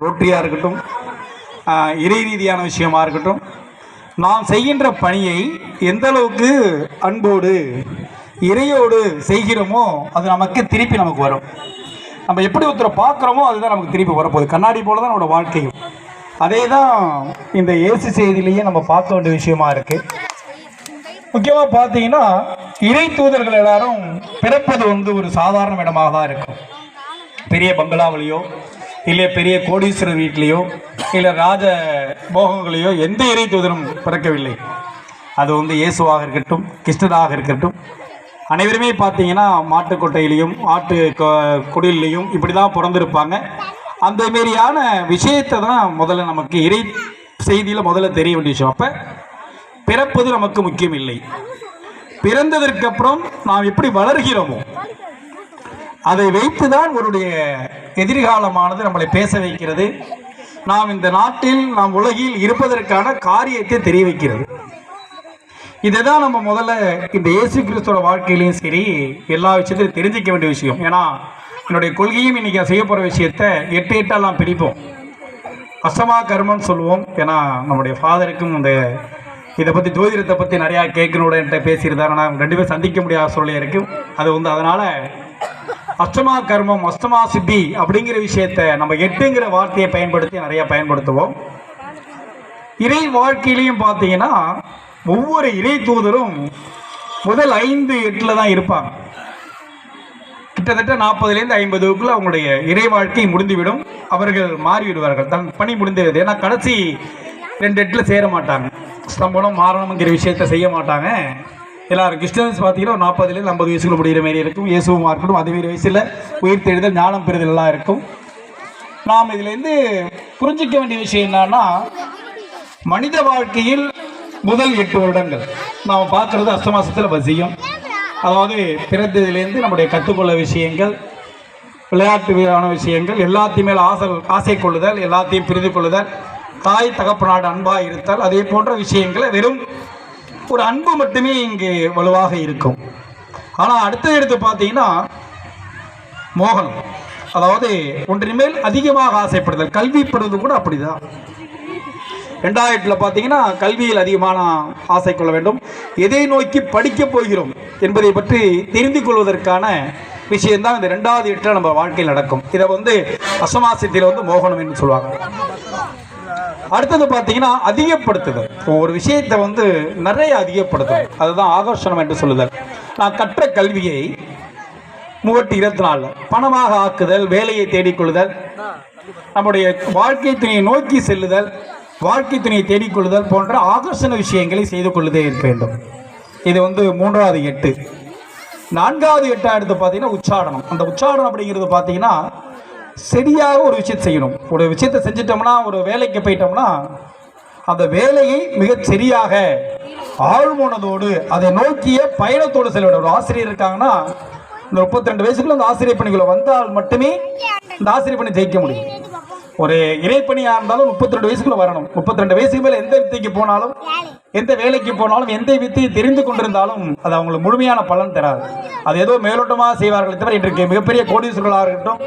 ரோட்டரியாக இருக்கட்டும், இறை ரீதியான விஷயமா இருக்கட்டும், நாம் செய்கின்ற பணியை எந்த அளவுக்கு அன்போடு இறையோடு செய்கிறோமோ அது நமக்கு திருப்பி நமக்கு வரும். நம்ம எப்படி ஒருத்தரை பார்க்குறோமோ அதுதான் நமக்கு திருப்பி வரப்போகுது. கண்ணாடி போல தான் நம்மளோட வாழ்க்கையும். அதே தான் இந்த இயேசு செய்தியிலேயே நம்ம பார்க்க வேண்டிய விஷயமா இருக்குது. முக்கியமாக பார்த்தீங்கன்னா இறை தூதர்கள் எல்லாரும் பிறப்பது ஒரு சாதாரண இடமாக தான் இருக்கும். பெரிய பங்களாவிலையோ இல்லை பெரிய கோடீஸ்வரர் வீட்லேயோ இல்லை ராஜ போகங்களையோ எந்த இறை தூதரும் பிறக்கவில்லை. அது இயேசுவாக இருக்கட்டும், கிருஷ்ணராக இருக்கட்டும், அனைவருமே பார்த்தீங்கன்னா மாட்டுக்கொட்டையிலையும் ஆட்டு குடிலையும் இப்படி தான் பிறந்திருப்பாங்க. அந்த மாரியான விஷயத்தை தான் முதல்ல நமக்கு இறை செய்தியில் முதல்ல தெரிய வேண்டிய விஷயம். அப்போ பிறப்பது நமக்கு முக்கியம் இல்லை. பிறந்ததற்கு அப்புறம் நாம் எப்படி வளர்கிறோமோ அதை வைத்துதான் அவருடைய எதிர்காலமானது நம்மளை பேச வைக்கிறது. நாம் இந்த நாட்டில், நாம் உலகில் இருப்பதற்கான காரியத்தை தெரிய வைக்கிறது. இதை தான் நம்ம முதல்ல இந்த இயேசு கிறிஸ்துவோட வாழ்க்கையிலையும் சரி எல்லா விஷயத்தையும் தெரிஞ்சிக்க வேண்டிய விஷயம். ஏன்னா என்னுடைய கொள்கையும் இன்றைக்கி செய்ய போகிற விஷயத்தை 8 நாம் பிரிப்போம். அஷ்டமா கர்மம்னு சொல்லுவோம். ஏன்னா நம்முடைய ஃபாதருக்கும் இந்த இதை பற்றி ஜோதிடத்தை பற்றி நிறையா கேட்கணுட என்கிட்ட பேசியிருந்தாரு. நான் 2 பேரும் சந்திக்க முடியாத சூழ்நிலை இருக்கும். அது அதனால் அஷ்டமா கர்மம், அஷ்டமா சித்தி அப்படிங்கிற விஷயத்தை நம்ம 8ங்கிற வார்த்தையை பயன்படுத்தி நிறையா பயன்படுத்துவோம். இறை வாழ்க்கையிலையும் பார்த்தீங்கன்னா ஒவ்வொரு இறை தூதரும் முதல் 5-8 தான் இருப்பாங்க. கிட்டத்தட்ட 40லேருந்து 50க்குள்ள அவங்களுடைய இறை வாழ்க்கை முடிந்துவிடும். அவர்கள் மாறிவிடுவார்கள், தன் பணி முடிந்துவிடுது. ஏன்னா கடைசி 2-8 சேர மாட்டாங்க. ஸ்தம்பனம் மாறணுங்கிற விஷயத்தை செய்ய மாட்டாங்க. எல்லாரும் கிறிஸ்டியன்ஸ் பார்த்தீங்கன்னா 40லேருந்து 50 வயசுக்குள்ள முடிகிற மாரி இருக்கும். இயேசுவும் இருக்கட்டும், அதேமாரி வயசில் உயிர் தெழுதல், ஞானம் பெறுதல் எல்லாம் இருக்கும். நாம் இதுலேருந்து புரிஞ்சிக்க வேண்டிய விஷயம் என்னன்னா, மனித வாழ்க்கையில் முதல் 8 வருடங்கள் நாம் பார்க்குறது அஷ்டமாசத்தில் வசியம். அதாவது பிறந்ததுலேருந்து நம்முடைய கற்றுக்கொள்ள விஷயங்கள், விளையாட்டு வீரான விஷயங்கள், எல்லாத்தையும் மேல் ஆசை கொள்ளுதல், எல்லாத்தையும் புரிந்து கொள்ளுதல், தாய் தகப்பனாடு அன்பாக இருத்தல், அதே போன்ற விஷயங்களை வெறும் ஒரு அன்பு மட்டுமே இங்கு வலுவாக இருக்கும். ஆனால் அடுத்த எடுத்து பார்த்தீங்கன்னா மோகனம், அதாவது ஒன்றின் மேல் அதிகமாக ஆசைப்படுதல். கல்விப்படுவது கூட அப்படிதான். 2000 பார்த்தீங்கன்னா கல்வியில் அதிகமான ஆசை கொள்ள வேண்டும். எதை நோக்கி படிக்கப் போகிறோம் என்பதை பற்றி தெரிந்து கொள்வதற்கான விஷயம்தான் இந்த 2வது 8 நம்ம வாழ்க்கையில் நடக்கும். இதை அசமாசத்தில் மோகனம் என்று சொல்லுவாங்க. அடுத்தது பார்த்தீங்கன்னா அதிகப்படுத்துதல். ஒரு விஷயத்தை நிறைய அதிகப்படுத்துதல், அதுதான் ஆகர்ஷணம் என்று சொல்லுதல். நான் கற்ற கல்வியை 24 பணமாக ஆக்குதல், வேலையை தேடிக்கொள்ளுதல், நம்முடைய வாழ்க்கை துணையை நோக்கி செல்லுதல், வாழ்க்கை துணையை தேடிக்கொள்ளுதல் போன்ற ஆகர்ஷண விஷயங்களை செய்து கொள்ளுதே இருக்க வேண்டும். இது 3வது 8. 4வது 8 எடுத்து பார்த்தீங்கன்னா உச்சாடனம். அந்த உச்சாடனம் அப்படிங்கிறது பார்த்தீங்கன்னா சரியாக ஒரு விஷயத்தை செய்யணும். ஒரு விஷயத்தை செஞ்சிட்டோம்னா, ஒரு வேலைக்கு போயிட்டோம்னா அந்த வேலையை மிகச் சரியாக ஆழ்மனதோடு அதை நோக்கிய பயணத்தோடு செல்ல வேண்டும். ஒரு ஆசிரியர் இருக்காங்கன்னா இந்த 32 வயசுக்குள்ள அந்த ஆசிரியர் பணிக்குள்ள வந்தால் மட்டுமே இந்த ஆசிரியர் பணி ஜெயிக்க முடியும். ஒரு இறைப்பணியாக இருந்தாலும் 32 வயசுக்குள்ள வரணும். 32 வயசுக்கு மேலே எந்த வித்தைக்கு போனாலும், எந்த வேலைக்கு போனாலும், எந்த வித்தையை தெரிந்து கொண்டிருந்தாலும் அது அவங்களுக்கு முழுமையான பலன் தராது. அது ஏதோ மேலோட்டமாக செய்வார்கள் தவிர இன்றைக்கு மிகப்பெரிய கோடீஸ்வரர்களாக இருக்கட்டும்,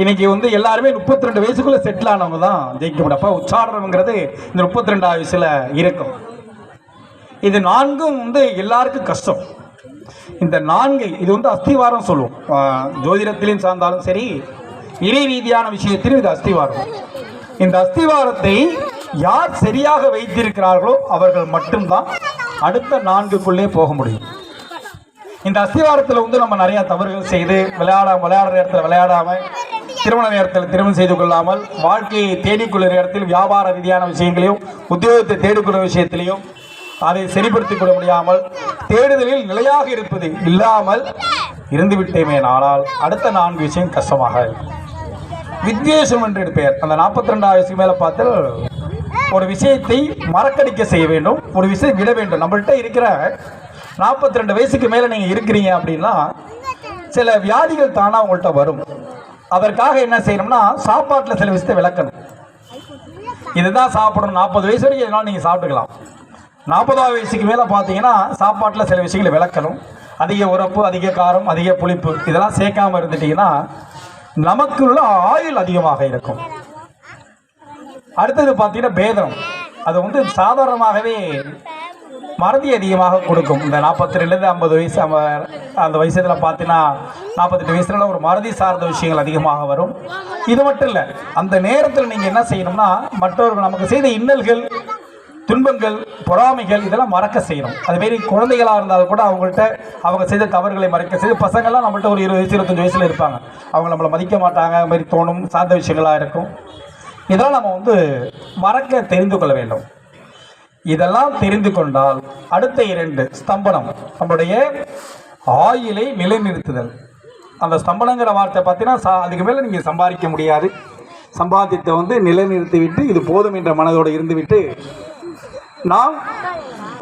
இன்னைக்கு எல்லாருமே 32 வயசுக்குள்ள செட்டில் ஆனவங்க தான் ஜெயிக்க முடியும். அப்போ உச்சாரணம்ங்கிறது இந்த 32 வயசுல இருக்கும். இது 4ம் எல்லாருக்கும் கஷ்டம். இந்த 4 இது அஸ்திவாரம் சொல்லுவோம். ஜோதிடத்திலையும் சார்ந்தாலும் சரி, இறை ரீதியான விஷயத்திலும் இது அஸ்திவாரம். இந்த அஸ்திவாரத்தை யார் சரியாக வைத்திருக்கிறார்களோ அவர்கள் மட்டும்தான் அடுத்த 4க்குள்ளே போக முடியும். இந்த அஸ்திவாரத்தில் நம்ம நிறைய தவறுகள் செய்து விளையாடுற இடத்துல விளையாடாமல், திருமண நேரத்தில் திருமணம் செய்து கொள்ளாமல், வாழ்க்கையை தேடிக்கொள்ளுற இடத்தில் வியாபார ரீதியான விஷயங்களையும் உத்தியோகத்தை தேடிக்கொள்ளும் விஷயத்திலையும் அதை சரிப்படுத்திக் கொள்ள முடியாமல், தேடுதலில் நிலையாக இருப்பது இல்லாமல் இருந்து விட்டேமே. ஆனால் அடுத்த 4 விஷயம் கஷ்டமாக இருக்கும். வித்வேஷம் என்று பெயர். அந்த 42 வயசுக்கு மேலே பார்த்து ஒரு விஷயத்தை மறக்கடிக்க செய்ய வேண்டும், ஒரு விஷயம் விட வேண்டும். நம்மள்கிட்ட இருக்கிற 42 வயசுக்கு மேலே நீங்கள் இருக்கிறீங்க அப்படின்னா சில வியாதிகள் தானாக உங்கள்கிட்ட வரும். அதற்காக என்ன செய்யணும்னா சாப்பாட்டில் சில விஷயத்தை விளக்கணும். இதுதான் சாப்பிடணும். 40 வயசு வரைக்கும் இதனால் நீங்கள் சாப்பிட்டுக்கலாம். 40வது வயசுக்கு மேலே பார்த்தீங்கன்னா சாப்பாட்டில் சில விஷயங்களை விளக்கணும். அதிக உரப்பு, அதிக காரம், அதிக புளிப்பு இதெல்லாம் சேர்க்காமல் இருந்துட்டிங்கன்னா நமக்குள்ள ஆயுள் அதிகமாக இருக்கும். அடுத்தது பார்த்தீங்கன்னா பேதம். அது வந்து சாதாரணமாகவே மறதி அதிகமாக கொடுக்கும். இந்த 42லேருந்து 50 வயசு அந்த வயசுல பார்த்தீங்கன்னா 48 வயசுல ஒரு மறதி சார்ந்த விஷயங்கள் அதிகமாக வரும். இது மட்டும் இல்லை, அந்த நேரத்தில் நீங்கள் என்ன செய்யணும்னா மற்றவர்கள் நமக்கு செய்த இன்னல்கள், துன்பங்கள், பொறாமைகள் இதெல்லாம் மறக்க செய்யணும். அதுமாரி குழந்தைகளாக இருந்தாலும் கூட அவங்கள்ட்ட அவங்க செய்த தவறுகளை மறக்க செய்து, பசங்கள்லாம் நம்மள்ட்ட ஒரு 20 வயசு 25 வயசில் இருப்பாங்க, அவங்க நம்மளை மதிக்க மாட்டாங்க, அது மாதிரி தோணும் சார்ந்த விஷயங்களாக இருக்கும். இதெல்லாம் நம்ம வந்து மறக்க தெரிந்து கொள்ள வேண்டும். இதெல்லாம் தெரிந்து கொண்டால் அடுத்த 2 ஸ்தம்பனம், நம்முடைய ஆயுளை நிலைநிறுத்துதல். அந்த ஸ்தம்பனங்கிற வார்த்தை பார்த்தீங்கன்னா அதுக்கு மேலே நீங்கள் சம்பாதிக்க முடியாது. சம்பாதித்தை வந்து நிலைநிறுத்தி விட்டு இது போதும் என்ற மனதோடு இருந்துவிட்டு நாம்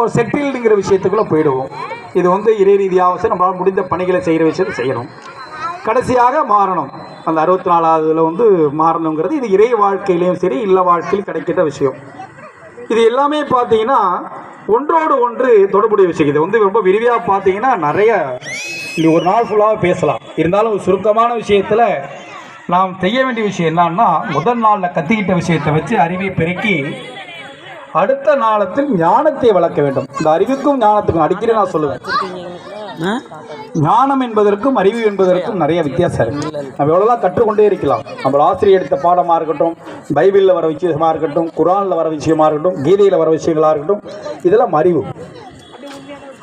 ஒரு செட்டில்டுங்கிற விஷயத்துக்குள்ளே போயிடுவோம். இது வந்து இறை ரீதியாக நம்மளால் முடிந்த பணிகளை செய்கிற விஷயத்தை செய்யணும். கடைசியாக மாறணும். அந்த 64வதுல வந்து மாறணுங்கிறது இது இறை வாழ்க்கையிலையும் சரி இல்ல வாழ்க்கையில் கிடைக்கிற விஷயம். இது எல்லாமே பார்த்தீங்கன்னா ஒன்றோடு ஒன்று தொடர்புடைய விஷயம். இது வந்து ரொம்ப விரிவாக பார்த்தீங்கன்னா நிறைய ஒரு நாள் ஃபுல்லாக பேசலாம். இருந்தாலும் ஒரு சுருக்கமான விஷயத்தில் நாம் செய்ய வேண்டிய விஷயம் என்னன்னா, முதல் நாளில் கற்றுக்கிட்ட விஷயத்தை வச்சு அறிவை பெருக்கி அடுத்த நாளத்தில் ஞானத்தை வளர்க்க வேண்டும். இந்த அறிவுக்கும் ஞானத்துக்கும் அடிக்கடி நான் சொல்லுவேன், ஞானம் என்பதற்கும் அறிவு என்பதற்கும் நிறைய வித்தியாசம் இருக்குது. நம்ம எவ்வளோலாம் கற்றுக்கொண்டே இருக்கலாம். நம்ம ஆசிரியர் எடுத்த பாடமாக இருக்கட்டும், பைபிளில் வர விஷயமாக இருக்கட்டும், குரானில் வர விஷயமாக இருக்கட்டும், கீதையில் வர விஷயங்களாக இருக்கட்டும், இதெல்லாம் அறிவு.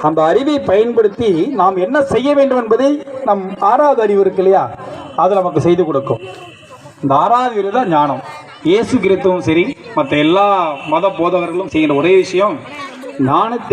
அந்த அறிவை பயன்படுத்தி நாம் என்ன செய்ய வேண்டும் என்பதை நம் 6வது அறிவு இருக்கு இல்லையா, அது நமக்கு செய்து கொடுக்கும். இந்த 6வது அறிவு தான் ஞானம். இயேசு கிறிஸ்துவும் சரி மற்ற எல்லா மத போதகர்களும் செய்கிற ஒரே விஷயம் ஞானத்தை